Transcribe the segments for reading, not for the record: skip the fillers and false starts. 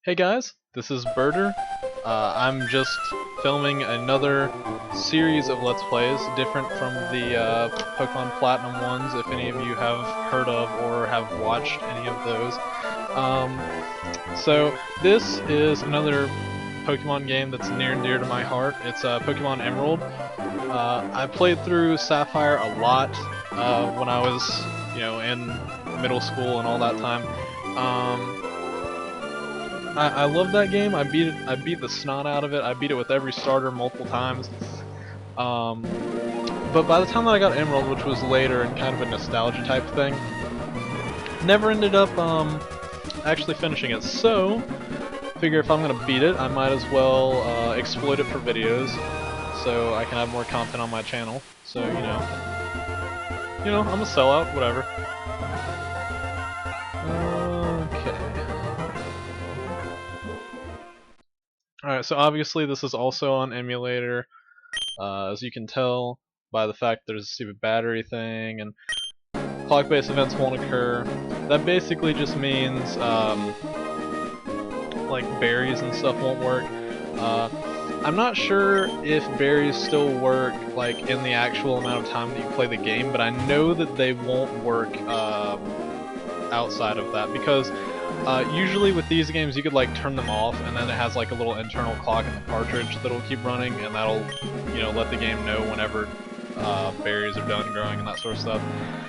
Hey guys, this is Birder. I'm just filming another series of Let's Plays, different from the Pokemon Platinum ones, if any of you have heard of or have watched any of those. So this is another Pokemon game that's near and dear to my heart. It's Pokemon Emerald. I played through Sapphire a lot when I was, in middle school and all that time. I love that game. I beat the snot out of it. I beat it with every starter multiple times. But by the time that I got Emerald, which was later and kind of a nostalgia type thing, never ended up actually finishing it. So, figure if I'm gonna beat it, I might as well exploit it for videos, so I can have more content on my channel. So I'm a sellout, whatever. Alright, so obviously this is also on emulator, as you can tell by the fact there's a stupid battery thing, and clock-based events won't occur. That basically just means, like, berries and stuff won't work. I'm not sure if berries still work, like, in the actual amount of time that you play the game, but I know that they won't work, outside of that, because usually with these games you could like turn them off and then it has like a little internal clock in the cartridge that'll keep running, and that'll let the game know whenever berries are done growing and that sort of stuff.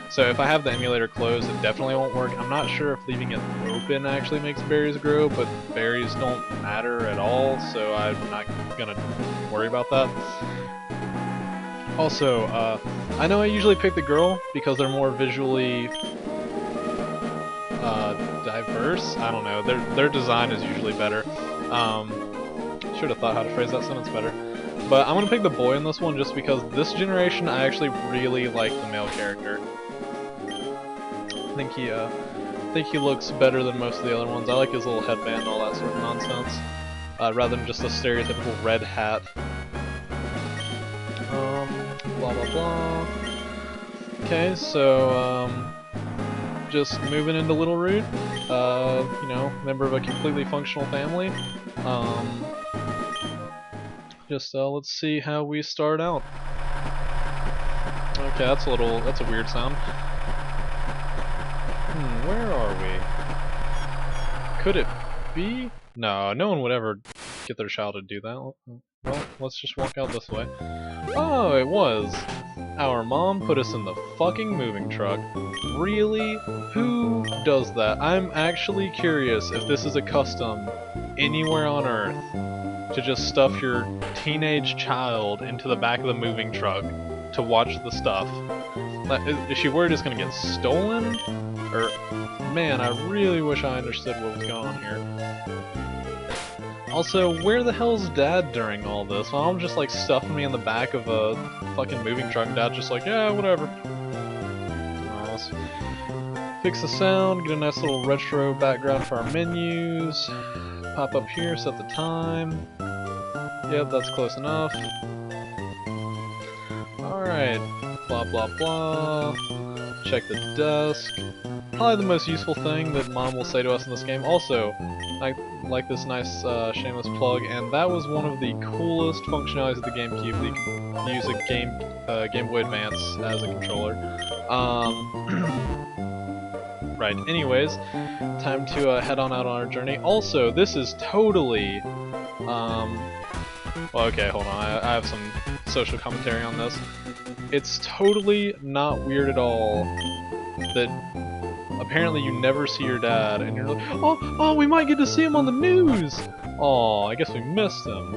So if I have the emulator closed, it definitely won't work. I'm not sure if leaving it open actually makes berries grow, but berries don't matter at all, so I'm not gonna worry about that. Also, I know I usually pick the girl because they're more visually diverse. I don't know. Their design is usually better. Should have thought how to phrase that sentence better. But I'm gonna pick the boy in this one just because this generation I actually really like the male character. I think he looks better than most of the other ones. I like his little headband and all that sort of nonsense, rather than just a stereotypical red hat. Blah blah blah. Okay, so just moving into Littleroot, member of a completely functional family. Let's see how we start out. Okay, that's a weird sound. Where are we? Could it be? No, no one would ever get their child to do that. Well, let's just walk out this way. Oh, it was! Our mom put us in the fucking moving truck. Really? Who does that? I'm actually curious if this is a custom anywhere on Earth to just stuff your teenage child into the back of the moving truck to watch the stuff. Is she worried it's gonna get stolen? Or, man, I really wish I understood what was going on here. Also, where the hell's Dad during all this? Mom just like stuffing me in the back of a fucking moving truck, and Dad's just like, yeah, whatever. Let's fix the sound, get a nice little retro background for our menus. Pop up here, set the time. Yep, that's close enough. Alright, blah blah blah. Check the desk. Probably the most useful thing that Mom will say to us in this game. Also, I like this nice shameless plug, and that was one of the coolest functionalities of the GameCube, that you can use a Game Boy Advance as a controller. Right, anyways, time to head on out on our journey. Also, this is totally, well, okay, hold on, I have some social commentary on this. It's totally not weird at all that apparently you never see your dad, and you're like, oh, we might get to see him on the news! Oh, I guess we missed him.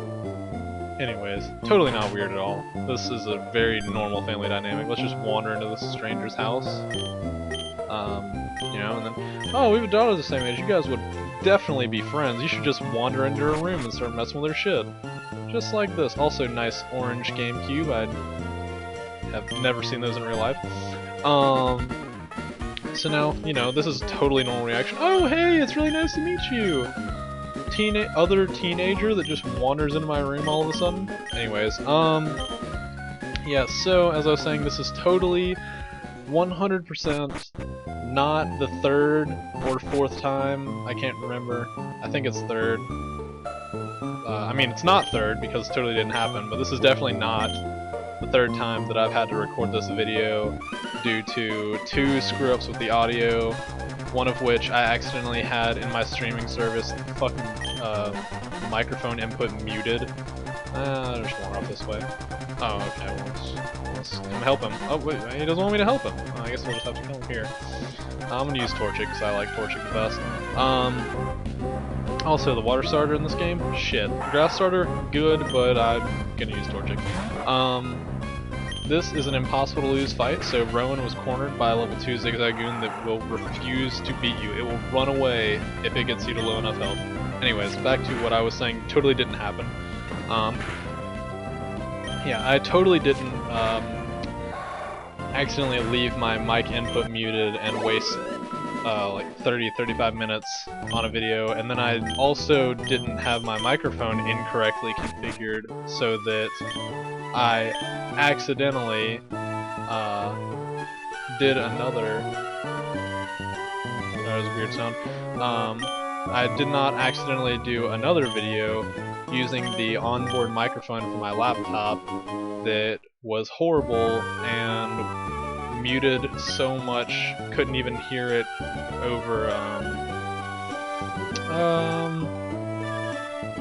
Anyways, totally not weird at all. This is a very normal family dynamic. Let's just wander into this stranger's house. And then, oh, we have a daughter the same age. You guys would definitely be friends. You should just wander into her room and start messing with her shit. Just like this. Also, nice orange GameCube. I have never seen those in real life. So now, this is a totally normal reaction. Oh, hey, it's really nice to meet you! Other teenager that just wanders into my room all of a sudden? Anyways, yeah, so, as I was saying, this is totally 100% not the third or fourth time. I can't remember. I think it's third. I mean, it's not third because it totally didn't happen, but this is definitely not the third time that I've had to record this video due to 2 screw-ups with the audio, one of which I accidentally had in my streaming service the fucking microphone input muted. There's one off this way. Oh, okay, well, let's come help him. Oh, wait, he doesn't want me to help him. Oh, I guess we'll just have to kill him here. I'm gonna use Torchic because I like Torchic the best. Also, the water starter in this game, shit. Grass starter, good, but I'm gonna use Torchic. This is an impossible to lose fight, so Rowan was cornered by a level 2 Zigzagoon that will refuse to beat you. It will run away if it gets you to low enough health. Anyways, back to what I was saying, totally didn't happen. Yeah, I totally didn't accidentally leave my mic input muted and waste like 30-35 minutes on a video, and then I also didn't have my microphone incorrectly configured so that I accidentally did another. That was a weird sound. I did not accidentally do another video using the onboard microphone for my laptop that was horrible and muted so much couldn't even hear it over.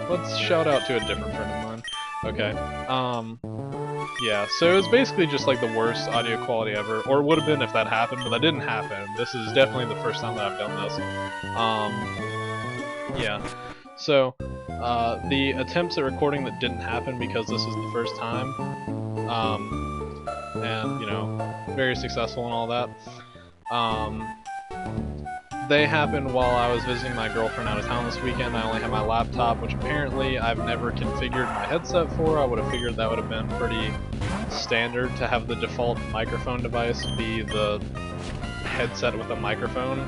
Let's shout out to a different friend of mine. Okay. Yeah, so it was basically just like the worst audio quality ever, or it would have been if that happened, but that didn't happen. This is definitely the first time that I've done this. Yeah. So, the attempts at recording that didn't happen because this is the first time, and, you know, very successful and all that, they happened while I was visiting my girlfriend out of town this weekend. I only had my laptop, which apparently I've never configured my headset for. I would have figured that would have been pretty standard to have the default microphone device be the headset with a microphone.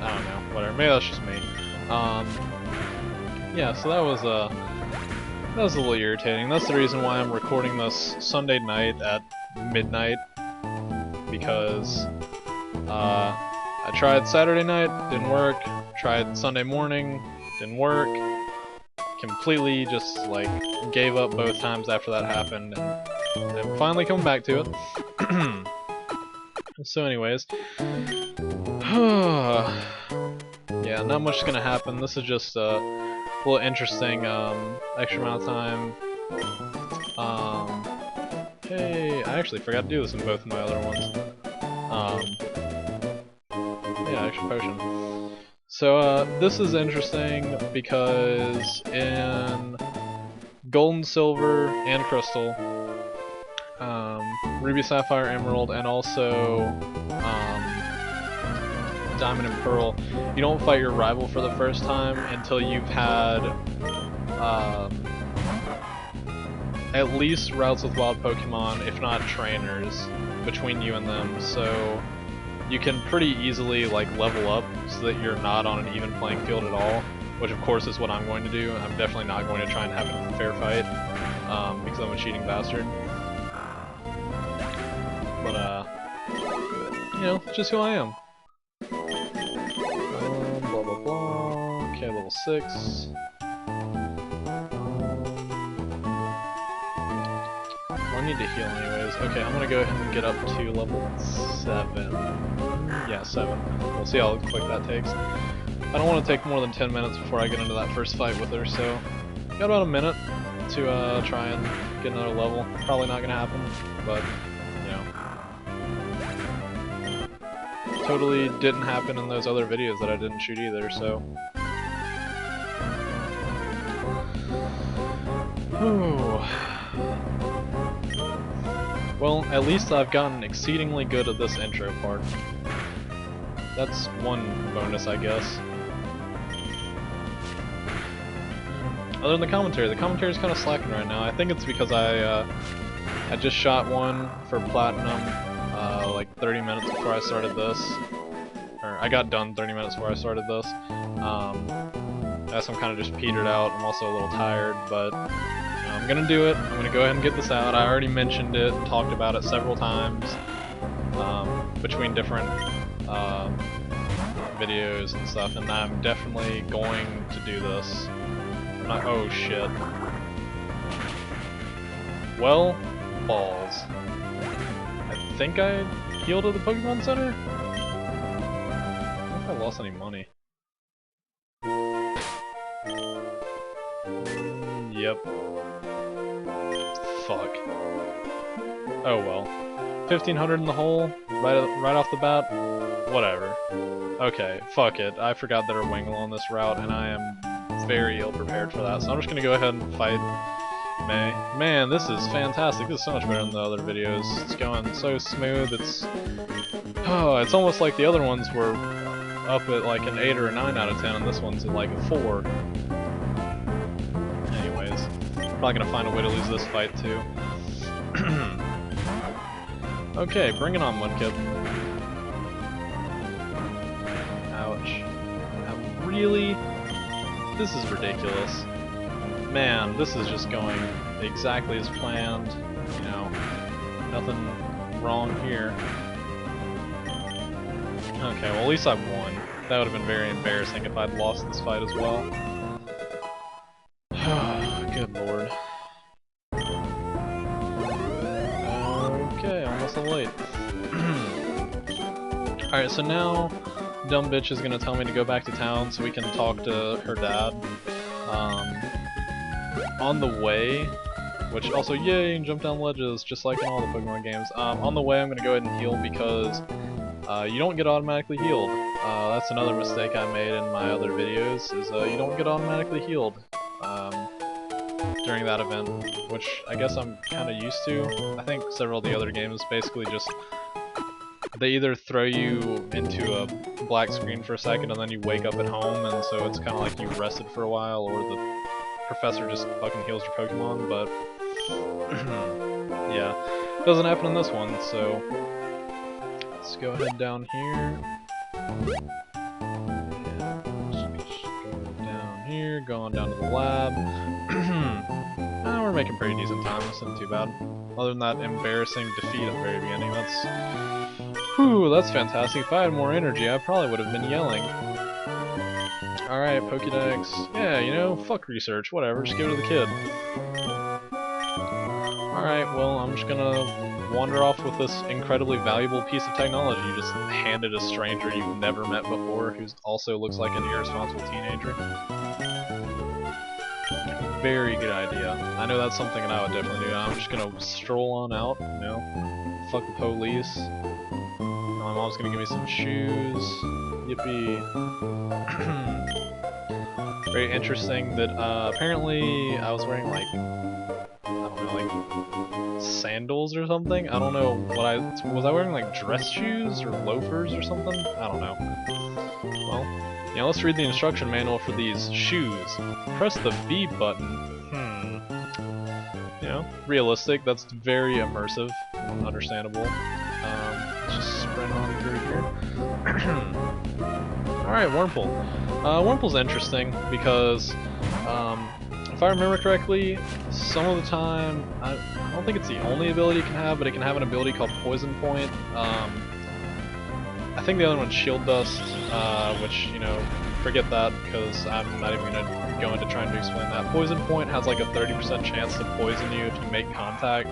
I don't know, whatever, maybe that's just me. Yeah, so that was a little irritating. That's the reason why I'm recording this Sunday night at midnight, because I tried Saturday night, didn't work, tried Sunday morning, didn't work, completely just like gave up both times after that happened, and I'm finally coming back to it. So anyways, yeah, not much is gonna happen. This is just a little interesting extra amount of time. Hey, I actually forgot to do this in both of my other ones. Yeah, extra potion. So this is interesting because in Gold and Silver and Crystal, Ruby, Sapphire, Emerald, and also Diamond and Pearl, you don't fight your rival for the first time until you've had at least routes with wild Pokemon, if not trainers, between you and them. So you can pretty easily like level up so that you're not on an even playing field at all, which of course is what I'm going to do. I'm definitely not going to try and have a fair fight because I'm a cheating bastard. But you know, just who I am. Blah blah blah. Okay, level 6. I need to heal anyways. Okay, I'm gonna go ahead and get up to level 7. Yeah, 7. We'll see how quick that takes. I don't want to take more than 10 minutes before I get into that first fight with her, so got about a minute to try and get another level. Probably not gonna happen, but you know. Totally didn't happen in those other videos that I didn't shoot either, so. Ooh. Well, at least I've gotten exceedingly good at this intro part. That's one bonus, I guess. Other than the commentary's kind of slacking right now. I think it's because I just shot one for Platinum like 30 minutes before I started this. Or I got done 30 minutes before I started this. As I'm kind of just petered out. I'm also a little tired, but I'm gonna do it. I'm gonna go ahead and get this out. I already mentioned it, talked about it several times. between different videos and stuff, and I'm definitely going to do this. I'm not— oh shit. Well, balls. I think I healed at the Pokemon Center? I don't know if I lost any money. Yep. Fuck. Oh well. 1500 in the hole, right off the bat? Whatever. Okay, fuck it. I forgot there are Wingull on this route, and I am very ill prepared for that, so I'm just gonna go ahead and fight May. Man, this is fantastic. This is so much better than the other videos. It's going so smooth. Oh, it's almost like the other ones were up at like an 8 or a 9 out of 10, and this one's at like a 4. Anyways, probably gonna find a way to lose this fight too. Okay, bring it on, Mudkip. Ouch. Really? This is ridiculous. Man, this is just going exactly as planned. You know, nothing wrong here. Okay, well at least I won. That would have been very embarrassing if I'd lost this fight as well. Good lord. Okay, almost late. Alright, so now dumb bitch is gonna tell me to go back to town so we can talk to her dad. On the way, which also, yay, you can jump down ledges just like in all the Pokemon games. On the way I'm gonna go ahead and heal because you don't get automatically healed. That's another mistake I made in my other videos, is you don't get automatically healed during that event, which I guess I'm kind of used to. I think several of the other games basically just, they either throw you into a black screen for a second and then you wake up at home, and so it's kind of like you rested for a while, or the professor just fucking heals your Pokemon, but yeah, doesn't happen in this one, so let's go ahead down here. Yeah, just go down here, going down to the lab. We're making pretty decent time, this isn't too bad. Other than that embarrassing defeat at the very beginning, that's fantastic. If I had more energy, I probably would have been yelling. Alright, Pokédex. Yeah, you know, fuck research, whatever, just give it to the kid. Alright, well, I'm just gonna wander off with this incredibly valuable piece of technology you just handed a stranger you've never met before, who also looks like an irresponsible teenager. Very good idea. I know that's something that I would definitely do. I'm just gonna stroll on out, you know, fuck the police. My mom's gonna give me some shoes. Yippee. Very interesting that apparently I was wearing like, I don't know, like sandals or something. I don't know what was I wearing like dress shoes or loafers or something? I don't know. Well, yeah, let's read the instruction manual for these shoes. Press the B button. You know, realistic. That's very immersive, understandable. Let's just sprint on through here. Alright, Wurmple. Wurmple's interesting because, if I remember correctly, some of the time, I don't think it's the only ability it can have, but it can have an ability called Poison Point. I think the other one's Shield Dust, which, you know, forget that because I'm not even going to go into trying to explain that. Poison Point has like a 30% chance to poison you if you make contact,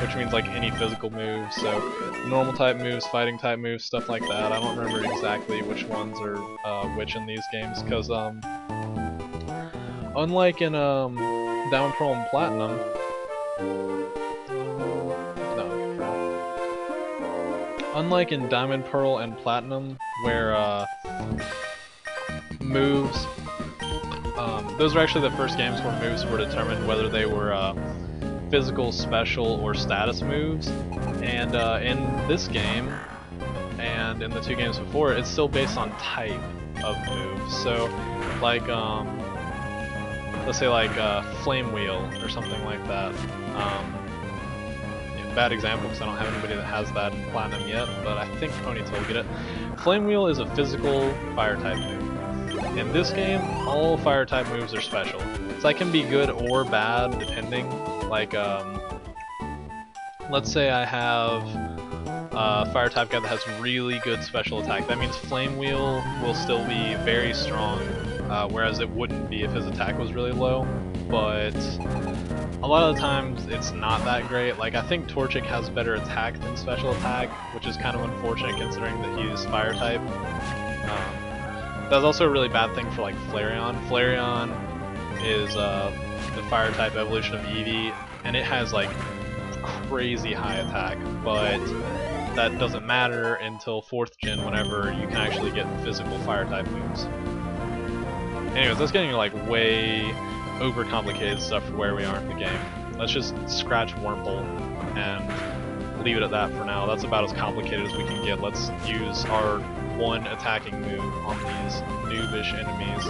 which means like any physical move, so normal type moves, fighting type moves, stuff like that. I don't remember exactly which ones are which in these games, because unlike in Diamond, Pearl, and Platinum, unlike in Diamond, Pearl, and Platinum, where moves, those were actually the first games where moves were determined whether they were physical, special, or status moves, and in this game, and in the two games before, it's still based on type of move. So, like, let's say like Flame Wheel or something like that. Bad example because I don't have anybody that has that in Platinum yet, but I think Ponytail will get it. Flame Wheel is a physical fire type move. In this game, all fire type moves are special. So that can be good or bad depending. Like, let's say I have fire type guy that has really good special attack. That means Flame Wheel will still be very strong, whereas it wouldn't be if his attack was really low. But a lot of the times it's not that great. Like, I think Torchic has better attack than special attack, which is kind of unfortunate considering that he's fire type. That's also a really bad thing for like Flareon. Flareon is the fire type evolution of Eevee, and it has like crazy high attack, but that doesn't matter until 4th gen, whenever you can actually get physical fire type moves. Anyways, that's getting like way overcomplicated stuff for where we are in the game. Let's just scratch Wurmple and leave it at that for now. That's about as complicated as we can get. Let's use our one attacking move on these noobish enemies.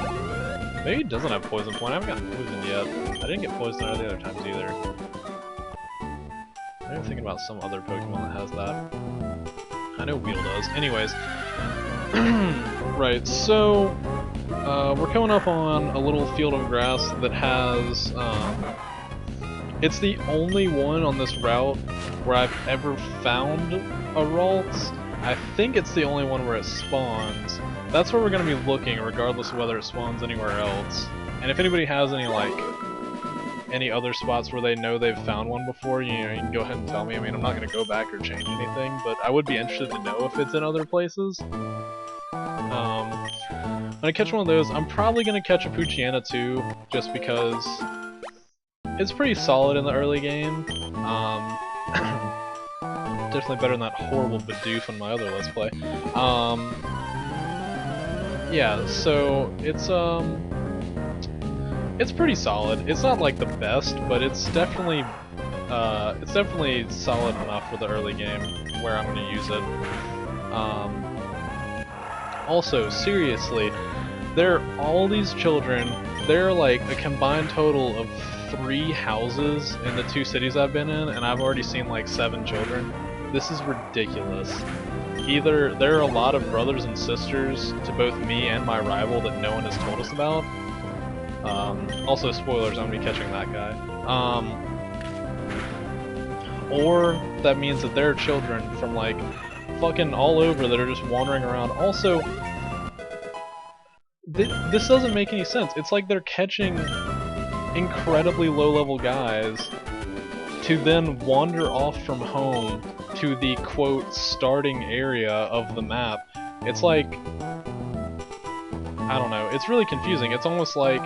Maybe he doesn't have Poison Point. I haven't gotten poisoned yet. I didn't get poisoned any of the other times either. I'm thinking about some other Pokemon that has that. I know Weedle does. Anyways. Right, so we're coming up on a little field of grass that has it's the only one on this route where I've ever found a Ralts. I think it's the only one where it spawns. That's where we're going to be looking, regardless of whether it spawns anywhere else. And if anybody has any, like, any other spots where they know they've found one before, you know, you can go ahead and tell me. I mean, I'm not going to go back or change anything, but I would be interested to know if it's in other places. When I catch one of those, I'm probably going to catch a Poochyena too, just because it's pretty solid in the early game. Definitely better than that horrible Bidoof on my other Let's Play. Yeah, so it's pretty solid. It's not like the best, but it's definitely solid enough for the early game where I'm going to use it. Also, seriously, there are all these children. There are like a combined total of 3 houses in the 2 cities I've been in, and I've already seen like 7 children. This is ridiculous. Either there are a lot of brothers and sisters to both me and my rival that no one has told us about. Also, spoilers, I'm gonna be catching that guy. Or that means that there are children from like fucking all over that are just wandering around. Also, this doesn't make any sense. It's like they're catching incredibly low-level guys to then wander off from home to the, quote, starting area of the map. It's like, I don't know, it's really confusing. It's almost like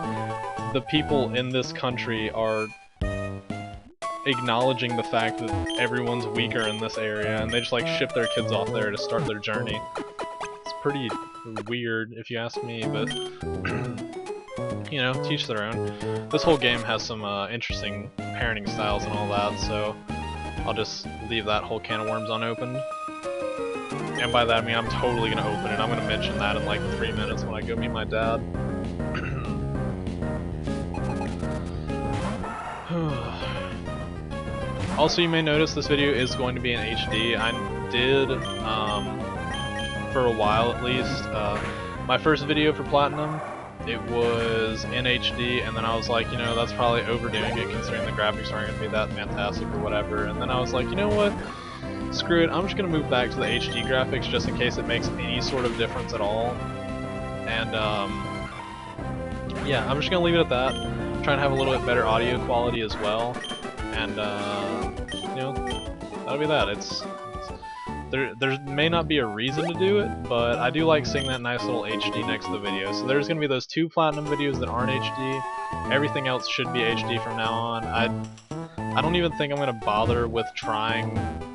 the people in this country are acknowledging the fact that everyone's weaker in this area, and they just like ship their kids off there to start their journey. It's pretty weird, if you ask me, but you know, teach their own. This whole game has some interesting parenting styles and all that, so I'll just leave that whole can of worms unopened. And by that I mean I'm totally gonna open it. I'm gonna mention that in like 3 minutes when I go meet my dad. Also, you may notice this video is going to be in HD. I did, for a while at least, my first video for Platinum, it was in HD, and then I was like, you know, that's probably overdoing it considering the graphics aren't going to be that fantastic or whatever. And then I was like, you know what? Screw it, I'm just going to move back to the HD graphics just in case it makes any sort of difference at all. And, yeah, I'm just going to leave it at that. I'm trying to have a little bit better audio quality as well. And, you know, that'll be that. There may not be a reason to do it, but I do like seeing that nice little HD next to the video. So there's going to be those 2 Platinum videos that aren't HD. Everything else should be HD from now on. I don't even think I'm going to bother with trying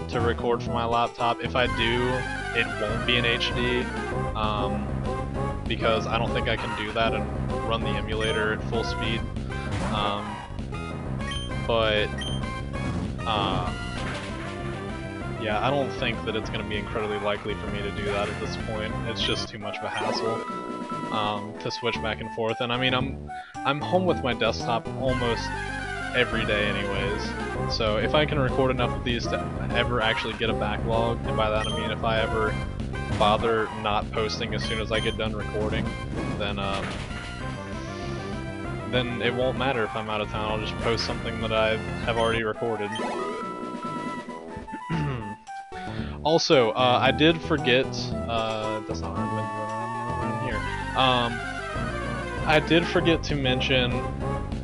to record from my laptop. If I do, it won't be in HD, because I don't think I can do that and run the emulator at full speed. Yeah, I don't think that it's going to be incredibly likely for me to do that at this point. It's just too much of a hassle to switch back and forth. And I mean, I'm home with my desktop almost every day anyways. So if I can record enough of these to ever actually get a backlog, and by that I mean if I ever bother not posting as soon as I get done recording, then it won't matter if I'm out of town. I'll just post something that I have already recorded. Also, I did forget, that's not around here. I did forget to mention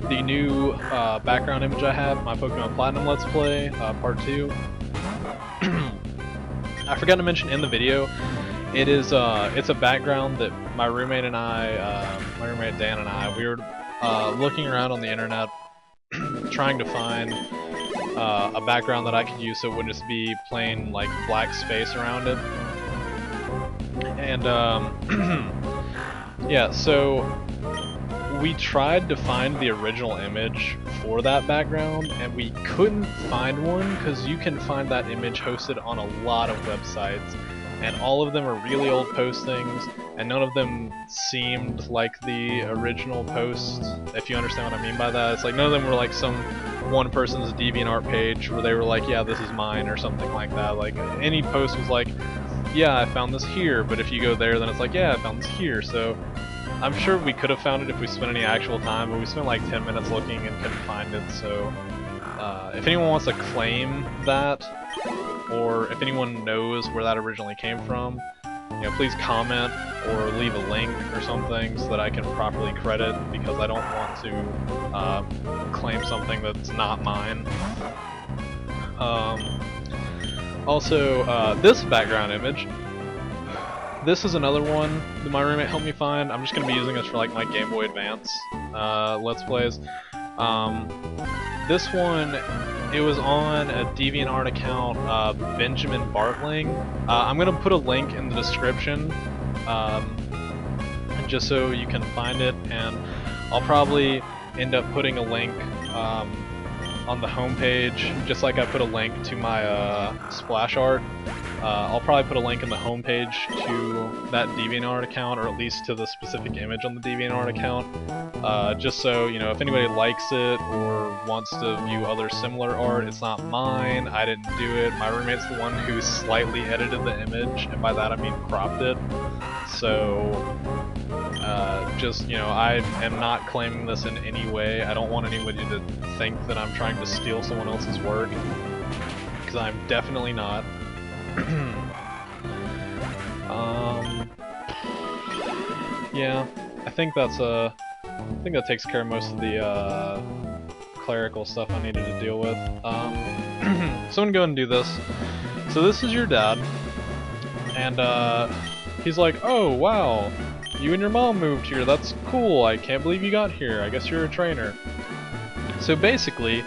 the new background image I have, my Pokemon Platinum Let's Play, Part 2. I forgot to mention in the video, it's a background that my roommate and I, my roommate Dan and I, we were looking around on the internet trying to find a background that I could use so it wouldn't just be plain like black space around it. And yeah, so we tried to find the original image for that background and we couldn't find one because you can find that image hosted on a lot of websites and all of them are really old postings and none of them seemed like the original post, if you understand what I mean by that. It's like none of them were like some one person's DeviantArt page where they were like, yeah, this is mine or something like that. Like any post was like, yeah, I found this here, but if you go there then it's like, yeah, I found this here. So I'm sure we could have found it if we spent any actual time, but we spent like 10 minutes looking and couldn't find it. So if anyone wants to claim that, or if anyone knows where that originally came from, you know, please comment or leave a link or something so that I can properly credit, because I don't want to claim something that's not mine. Also, this background image, this is another one that my roommate helped me find. I'm just going to be using this for like my Game Boy Advance Let's Plays. This one, it was on a DeviantArt account, Benjamin Bartling. I'm going to put a link in the description just so you can find it, and I'll probably end up putting a link on the homepage, just like I put a link to my splash art. I'll probably put a link in the homepage to that DeviantArt account, or at least to the specific image on the DeviantArt account, just so, you know, if anybody likes it or wants to view other similar art. It's not mine, I didn't do it, my roommate's the one who slightly edited the image, and by that I mean cropped it. So, just, you know, I am not claiming this in any way. I don't want anybody to think that I'm trying to steal someone else's work, because I'm definitely not. Yeah, I think that takes care of most of the clerical stuff I needed to deal with. So I'm gonna go ahead and do this. So this is your dad, and he's like, "Oh wow, you and your mom moved here. That's cool. I can't believe you got here. I guess you're a trainer." So basically,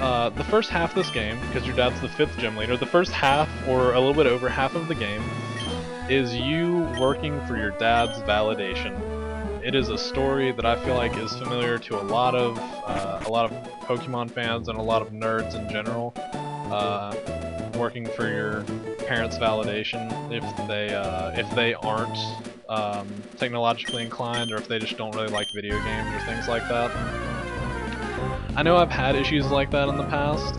the first half of this game, because your dad's the 5th gym leader, the first half, or a little bit over half of the game, is you working for your dad's validation. It is a story that I feel like is familiar to a lot of Pokemon fans and a lot of nerds in general. Working for your parents' validation if they aren't technologically inclined, or if they just don't really like video games or things like that. I know I've had issues like that in the past,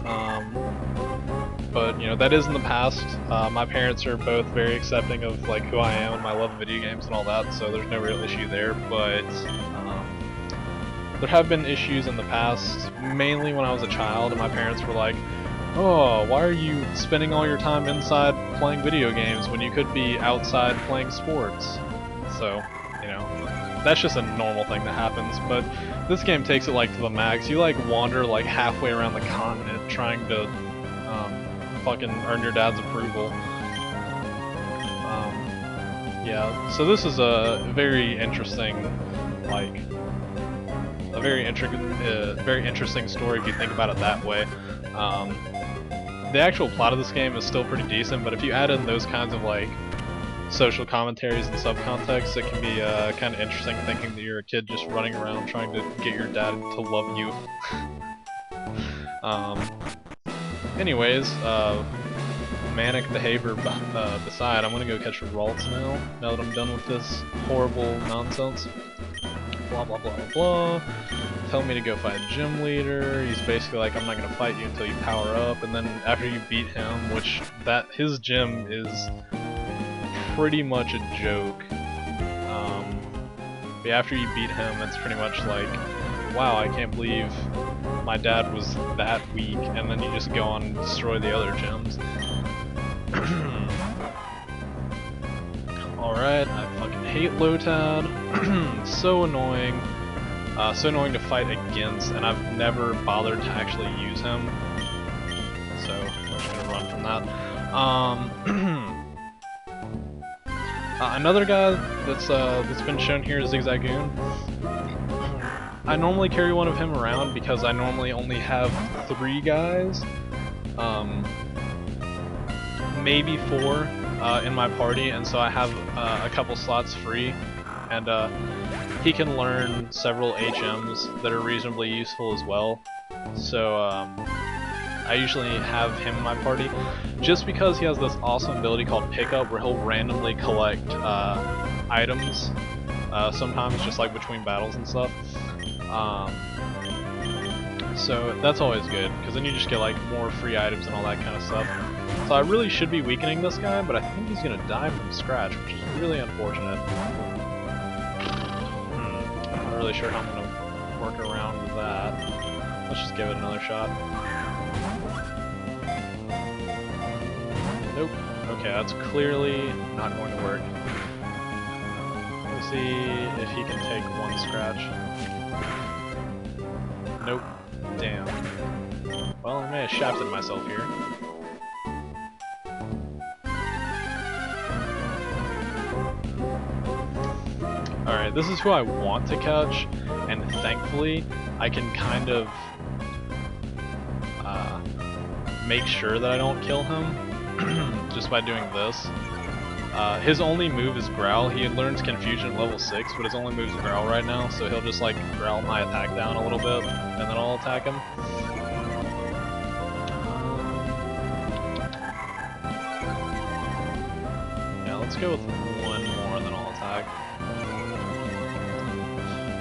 but you know, that is in the past. My parents are both very accepting of like who I am and my love of video games and all that, so there's no real issue there. But there have been issues in the past, mainly when I was a child, and my parents were like, "Oh, why are you spending all your time inside playing video games when you could be outside playing sports?" So, you know, that's just a normal thing that happens, but this game takes it like to the max. You like wander like halfway around the continent trying to fucking earn your dad's approval. Yeah, so this is a very interesting, like, a very interesting story if you think about it that way. The actual plot of this game is still pretty decent, but if you add in those kinds of like social commentaries and subcontext, it can be kind of interesting thinking that you're a kid just running around trying to get your dad to love you. Anyways, manic behavior beside, I'm gonna go catch Ralts now that I'm done with this horrible nonsense. Blah blah blah blah blah. Tell me to go fight a gym leader. He's basically like, I'm not gonna fight you until you power up, and then after you beat him, which his gym is pretty much a joke. But after you beat him, it's pretty much like, wow, I can't believe my dad was that weak, and then you just go on and destroy the other gyms. Alright, I fucking hate Lotad. So annoying. So annoying to fight against, and I've never bothered to actually use him. So, I'm just gonna run from that. Another guy that's been shown here is Zigzagoon. I normally carry one of him around because I normally only have 3 guys, maybe 4 in my party, and so I have a couple slots free, and he can learn several HMs that are reasonably useful as well. So I usually have him in my party, just because he has this awesome ability called Pickup, where he'll randomly collect items, sometimes just like between battles and stuff. So that's always good, because then you just get like more free items and all that kind of stuff. So I really should be weakening this guy, but I think he's gonna die from scratch, which is really unfortunate. I'm not really sure how I'm gonna work around that. Let's just give it another shot. Nope. Okay, that's clearly not going to work. Let's see if he can take 1 scratch. Nope. Damn. Well, I may have shafted myself here. Alright, this is who I want to catch, and thankfully I can kind of make sure that I don't kill him just by doing this. His only move is Growl. He learns Confusion at level 6, but his only move is Growl right now, so he'll just like growl my attack down a little bit, and then I'll attack him. Yeah, let's go with 1 more, and then I'll attack.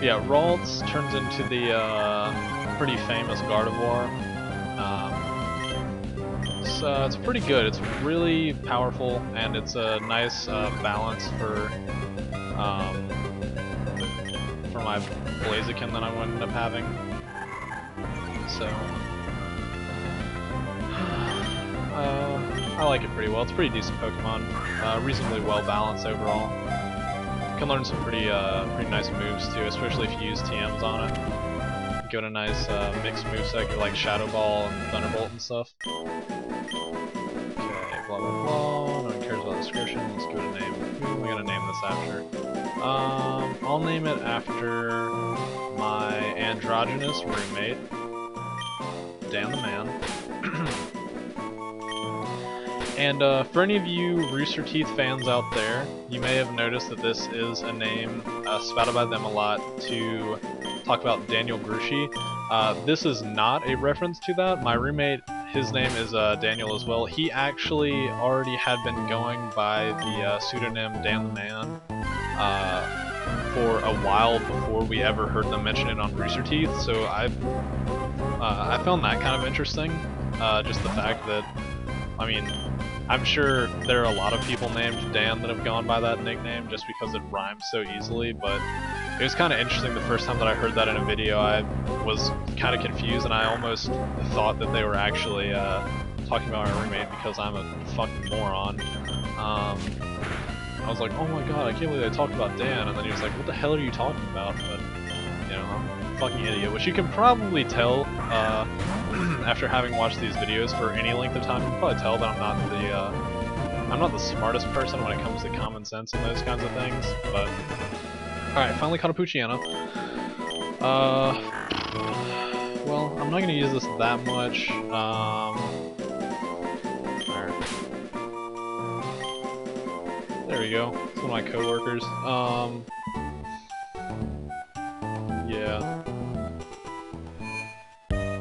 Yeah, Ralts turns into the pretty famous Gardevoir. It's pretty good. It's really powerful, and it's a nice balance for my Blaziken that I would end up having. So I like it pretty well. It's a pretty decent Pokemon. Reasonably well balanced overall. You can learn some pretty nice moves too, especially if you use TMs on it. Give it a nice mixed moveset, like Shadow Ball and Thunderbolt and stuff. Blah blah blah, no one cares about the description, let's give it a name. Who am I gonna name this after? I'll name it after my androgynous roommate, Dan the Man. And for any of you Rooster Teeth fans out there, you may have noticed that this is a name spouted by them a lot to talk about Daniel Grushi. This is not a reference to that. My roommate, his name is Daniel as well. He actually already had been going by the pseudonym Dan the Man for a while before we ever heard them mention it on Rooster Teeth, so I found that kind of interesting. Just the fact that, I mean, I'm sure there are a lot of people named Dan that have gone by that nickname just because it rhymes so easily, but it was kind of interesting the first time that I heard that in a video. I was kind of confused, and I almost thought that they were actually talking about my roommate because I'm a fucking moron. I was like, oh my god, I can't believe they talked about Dan, and then he was like, what the hell are you talking about? But, you know, I'm a fucking idiot, which you can probably tell after having watched these videos for any length of time. You can probably tell that I'm not the smartest person when it comes to common sense and those kinds of things, but alright, finally caught a Poochyena. Well, I'm not gonna use this that much. There we go. It's one of my coworkers.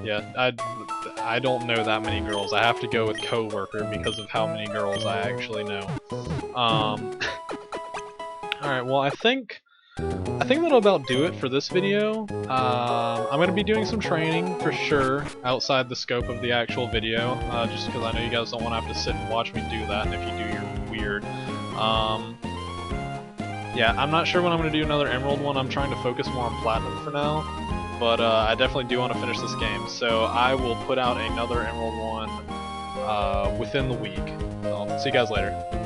Yeah, I don't know that many girls. I have to go with coworker because of how many girls I actually know. Alright, well I think that'll about do it for this video. I'm going to be doing some training for sure outside the scope of the actual video, just because I know you guys don't want to have to sit and watch me do that, and if you do, you're weird. Yeah, I'm not sure when I'm going to do another Emerald one. I'm trying to focus more on Platinum for now, but I definitely do want to finish this game, so I will put out another Emerald one within the week. See you guys later.